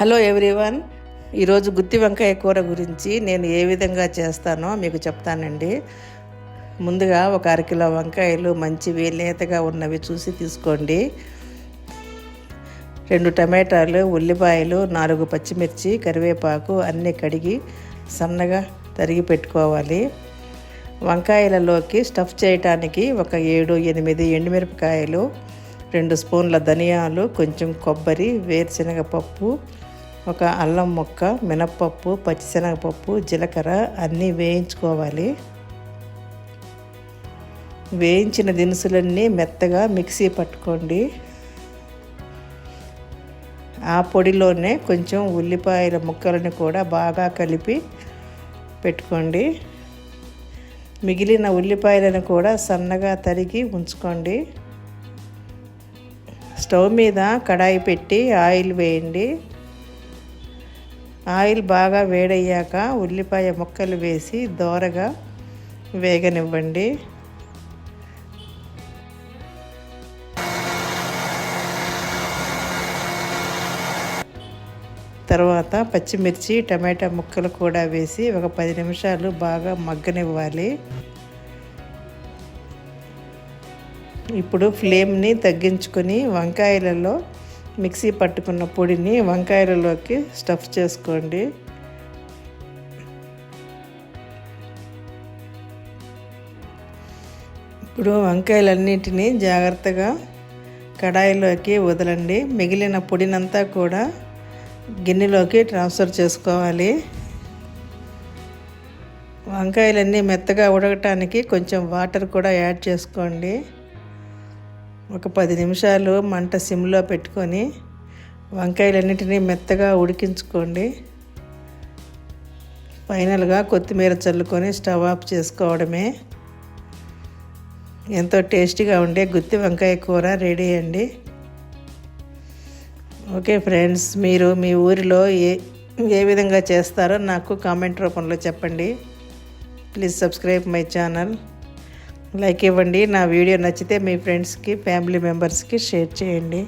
Hello everyone. ఈరోజు గుత్తి వంకాయ కూర గురించి నేను ఏ విధంగా చేస్తానో మీకు చెప్తానండి. ముందుగా ఒక అరకిలో వంకాయలు మంచివి లేతగా ఉన్నవి చూసి తీసుకోండి. 2 టమాటాలు, ఉల్లిపాయలు, 4 పచ్చిమిర్చి, కరివేపాకు అన్నీ కడిగి సన్నగా తరిగి పెట్టుకోవాలి. వంకాయలలోకి స్టఫ్ చేయటానికి ఒక 7-8 ఎండుమిరపకాయలు, 2 స్పూన్ల ధనియాలు, కొంచెం కొబ్బరి, వేరుశనగపప్పు, ఒక అల్లం ముక్క, మినప్పప్పు, పచ్చిశనగపప్పు, జీలకర్ర అన్నీ వేయించుకోవాలి. వేయించిన దినుసులన్నీ మెత్తగా మిక్సీ పట్టుకోండి. ఆ పొడిలోనే కొంచెం ఉల్లిపాయల ముక్కలను కూడా బాగా కలిపి పెట్టుకోండి. మిగిలిన ఉల్లిపాయలను కూడా సన్నగా తరిగి ఉంచుకోండి. స్టవ్ మీద కడాయి పెట్టి ఆయిల్ వేయండి. ఆయిల్ బాగా వేడయ్యాక ఉల్లిపాయ ముక్కలు వేసి దోరగా వేగనివ్వండి. తర్వాత పచ్చిమిర్చి, టమాటా ముక్కలు కూడా వేసి ఒక 10 నిమిషాలు బాగా మగ్గనివ్వాలి. ఇప్పుడు ఫ్లేమ్ని తగ్గించుకొని వంకాయలలో మిక్సీ పట్టుకున్న పొడిని వంకాయలలోకి స్టఫ్ చేసుకోండి. ఇప్పుడు వంకాయలన్నిటినీ జాగ్రత్తగా కడాయిలోకి వదలండి. మిగిలిన పొడినంతా కూడా గిన్నెలోకి ట్రాన్స్ఫర్ చేసుకోవాలి. వంకాయలన్నీ మెత్తగా ఉడకటానికి కొంచెం వాటర్ కూడా యాడ్ చేసుకోండి. ఒక 10 నిమిషాలు మంట సిమ్లో పెట్టుకొని వంకాయలన్నిటినీ మెత్తగా ఉడికించుకోండి. ఫైనల్గా కొత్తిమీర చల్లుకొని స్టవ్ ఆఫ్ చేసుకోవడమే. ఎంతో టేస్టీగా ఉండే గుత్తి వంకాయ కూర రెడీ అండి. ఓకే ఫ్రెండ్స్, మీరు మీ ఊరిలో ఏ విధంగా చేస్తారో నాకు కామెంట్ రూపంలో చెప్పండి. Please subscribe my channel. Like ఇవ్వండి. నా వీడియో నచ్చితే మీ ఫ్రెండ్స్కి, ఫ్యామిలీ మెంబర్స్కి షేర్ చేయండి.